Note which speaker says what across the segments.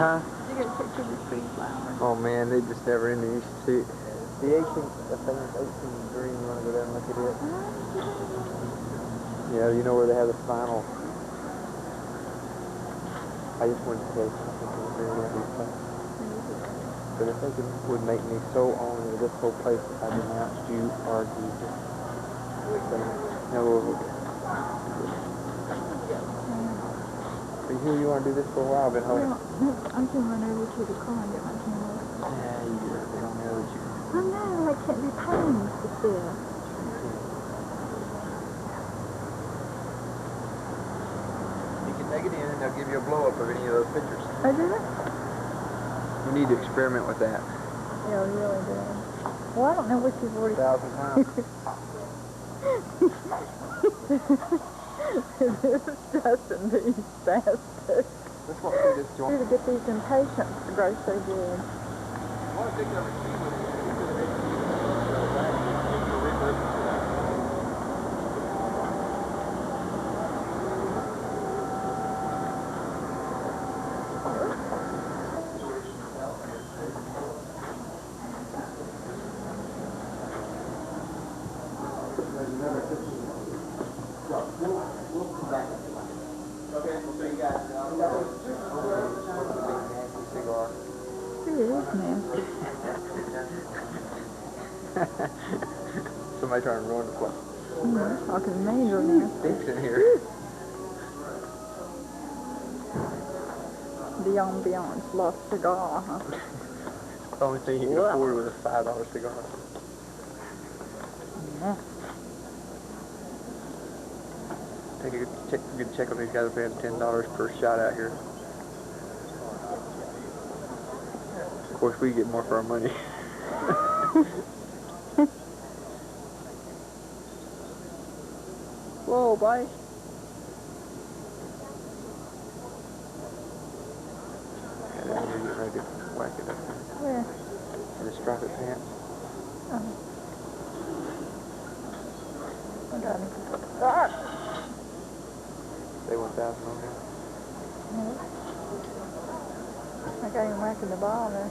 Speaker 1: Huh?
Speaker 2: You get a picture of the tree flowers.
Speaker 1: Oh man, they just never ending. You should see the 18, I think it's 18 green. You want to go down and look at it? Yeah, you know where they have the final. I just went to take something from the green every place. But I think it would make me so owner of this whole place if I denounced you or Jesus. No, you want to do this for a while, but hold on.
Speaker 2: No, I can run over to the car and get my camera.
Speaker 1: Yeah, they don't know that you...
Speaker 2: I know, I can't be pains to sit.
Speaker 1: You can take it in and they'll give you a blow-up of any of those pictures.
Speaker 2: I did it?
Speaker 1: You need to experiment with that.
Speaker 2: Yeah, we really did. Well, I don't know what you've already...
Speaker 1: 1,000 times.
Speaker 2: This is Justin, these bastards.
Speaker 1: Let's walk through this joint.
Speaker 2: To get these impatiens to grow so good.
Speaker 1: I want to take that receipt with you. Somebody trying to ruin the place.
Speaker 2: Talking major now.
Speaker 1: Stinks in here.
Speaker 2: The ambiance, lost cigar, huh?
Speaker 1: The only thing you can afford was a $5 cigar.
Speaker 2: Yeah.
Speaker 1: Take a good check on these guys. We're paying $10 per shot out here. Of course, we get more for our money.
Speaker 2: Whoa, boy.
Speaker 1: Yeah, they're getting ready to whack it up there.
Speaker 2: Where?
Speaker 1: In the striped pants.
Speaker 2: I got it. Ah!
Speaker 1: Say 1,000 on there.
Speaker 2: I got him whacking the ball there.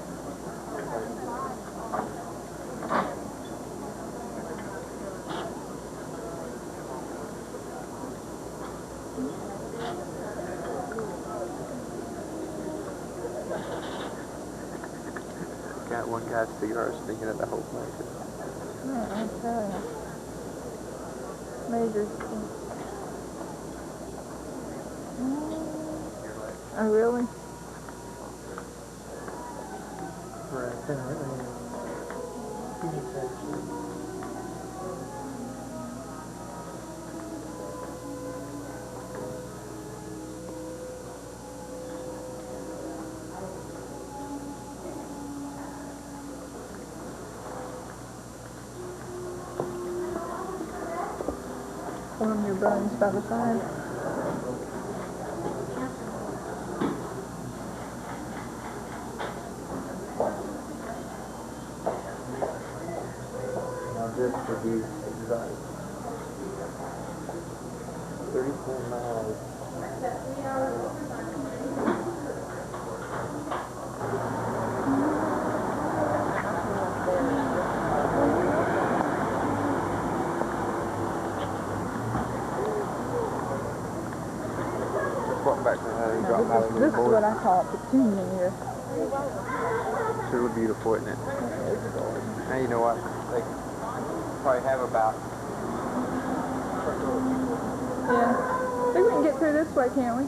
Speaker 1: Got one guy's cigar stinking at the whole place.
Speaker 2: Yeah, I'm telling you. Major. Oh, really? Warm your buns by the fire.
Speaker 1: Now this would be exact. 34 miles. Back to
Speaker 2: this is what I call petunia here.
Speaker 1: It's really beautiful, isn't it? Now you know what? They probably have about...
Speaker 2: Yeah. I think we can get through this way, can't we?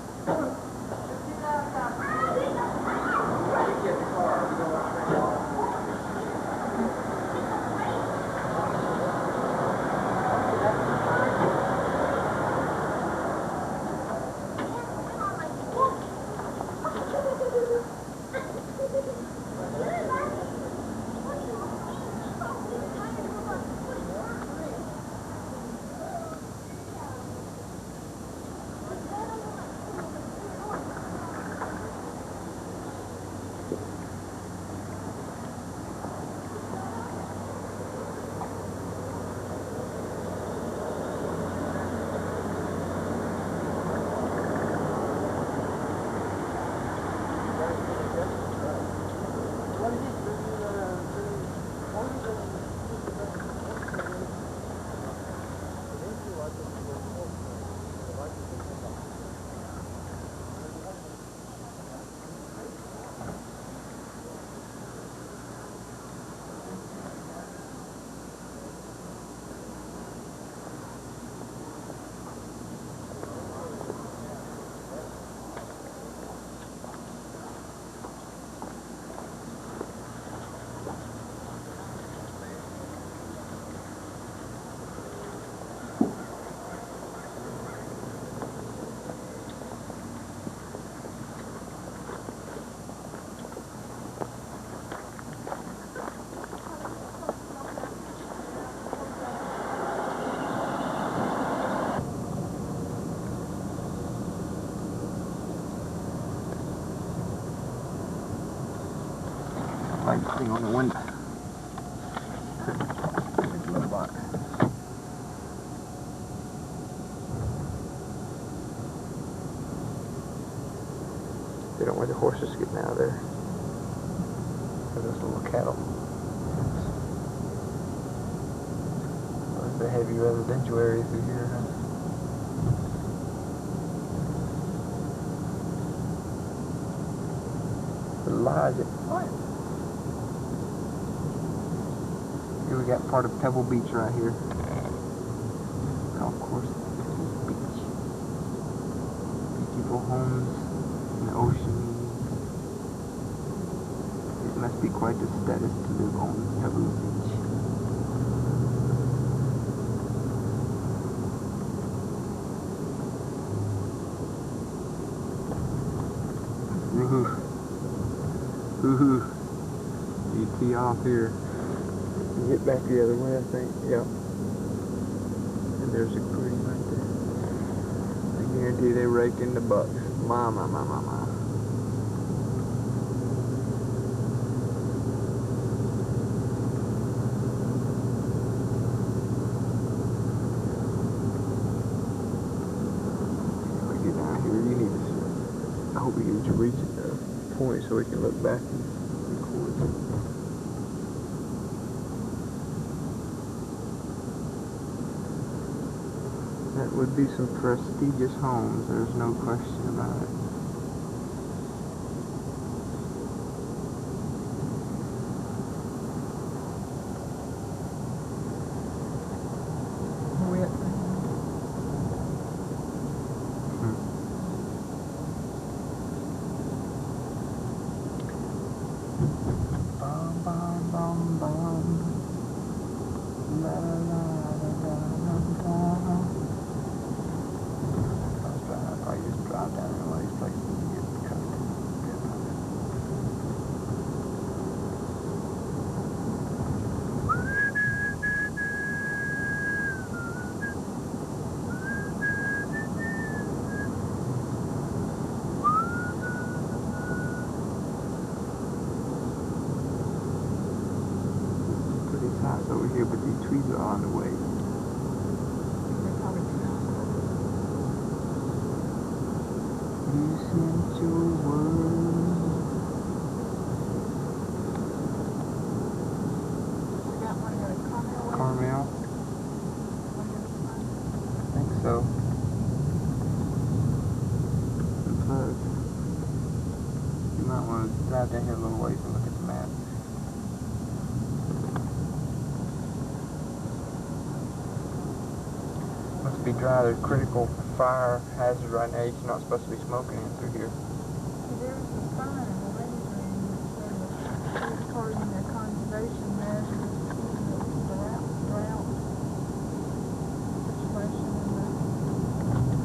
Speaker 1: Like thing on the window. Glove box. They don't want the horses getting out of there. For those little cattle. The heavy residential area through here, huh? The Logic. What? Here we got part of Pebble Beach right here. Golf course, Pebble Beach. Beautiful homes in the ocean. It must be quite the status to live on Pebble Beach. Woohoo. You tee off here. And get back the other way, I think. Yep. And there's a green right there. I guarantee they rake in the bucks. My. If we get down here, you need to see. I hope we get to reach it though. Point so we can look back and record. That would be some prestigious homes, there's no question about it. Over here, but these trees are on the way. You sent your word. Carmel? I think so. Unplugged. You might want to drive down here a little ways and look at the map. Must be dry. There's critical fire hazard right now. You're not supposed to be smoking in through here.
Speaker 2: There's a sign in the rendering that says according to conservation measures, drought situation in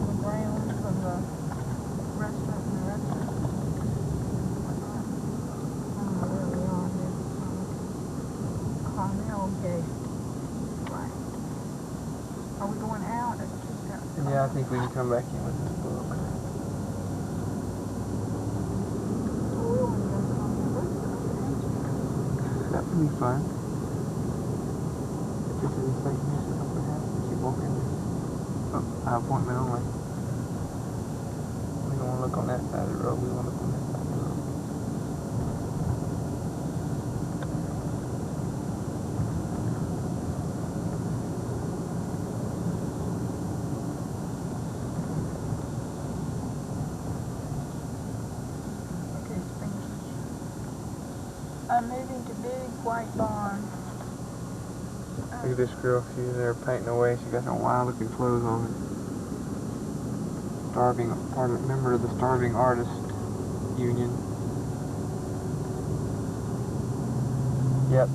Speaker 2: the grounds of the restaurant and the restaurant. I don't know where we are here. Carmel Gate. Right. Are we going out?
Speaker 1: Yeah, I think we can come back in with this book. That would be fun. If this is a safe mission, something happens, you walk in there. Oh, appointment only. We don't want to look on that side of the road, we want to look on that side of the road.
Speaker 2: I'm moving to Big White Barn.
Speaker 1: Look at this girl, she's in there painting away. She got some wild looking clothes on. Member of the Starving Artist Union. Yep,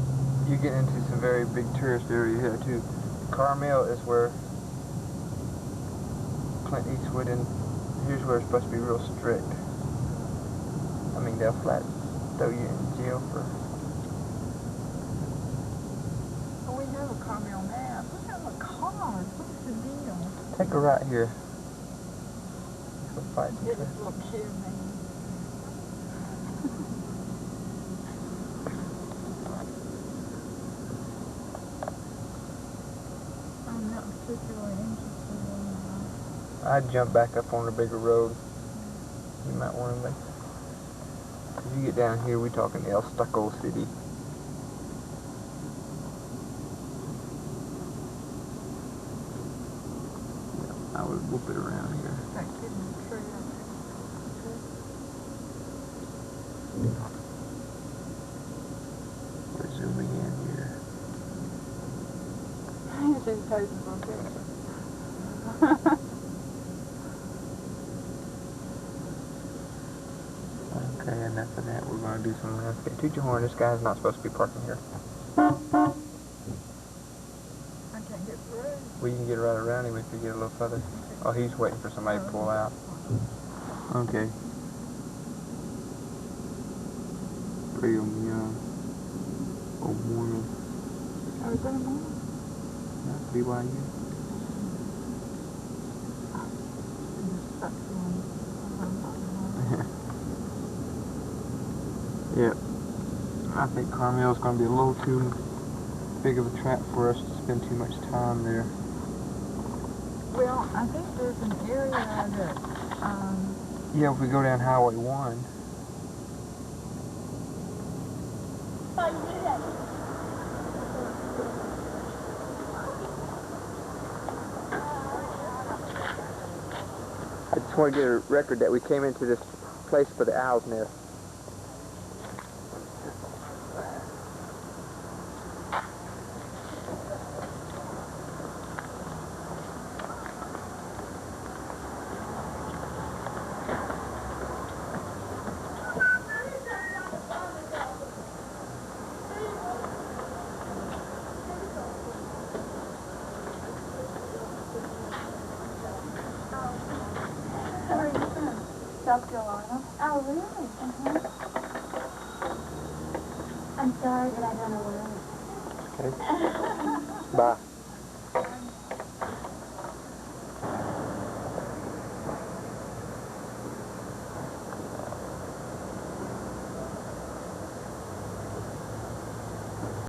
Speaker 1: you get into some very big tourist area here too. Carmel is where Clint Eastwood, and here's where it's supposed to be real strict. I mean, they'll flat throw you in jail for.
Speaker 2: Oh, we have a Carmel map. Look at the cars. What's the deal?
Speaker 1: Take a right here. Go fight some
Speaker 2: This
Speaker 1: traffic.
Speaker 2: little kid, man.
Speaker 1: I'd jump back up on a bigger road. You might want to make. If you get down here, we talking El Stucco City. I would whoop it around here.
Speaker 2: That kid in the tree up
Speaker 1: We're zooming in here.
Speaker 2: there. He's just posing for a picture.
Speaker 1: Okay, enough of that. We're going to do some landscape. Toot your horn. This guy's not supposed to be parking here.
Speaker 2: I can't get through.
Speaker 1: We can get right around him if you get a little further. Oh, he's waiting for somebody to pull out. Okay. Brigham Young. Oh, morning.
Speaker 2: Oh, is that a morning?
Speaker 1: BYU. Yep. I think Carmel's going to be a little too big of a trap for us to spend too much time there.
Speaker 2: Well, I think there's an area that,
Speaker 1: Yeah, if we go down Highway 1. I just want to get a record that we came into this place for the owl's nest.
Speaker 2: where are you from? South Carolina.
Speaker 3: Oh, really? I'm sorry that I don't know where.
Speaker 1: Okay. Bye.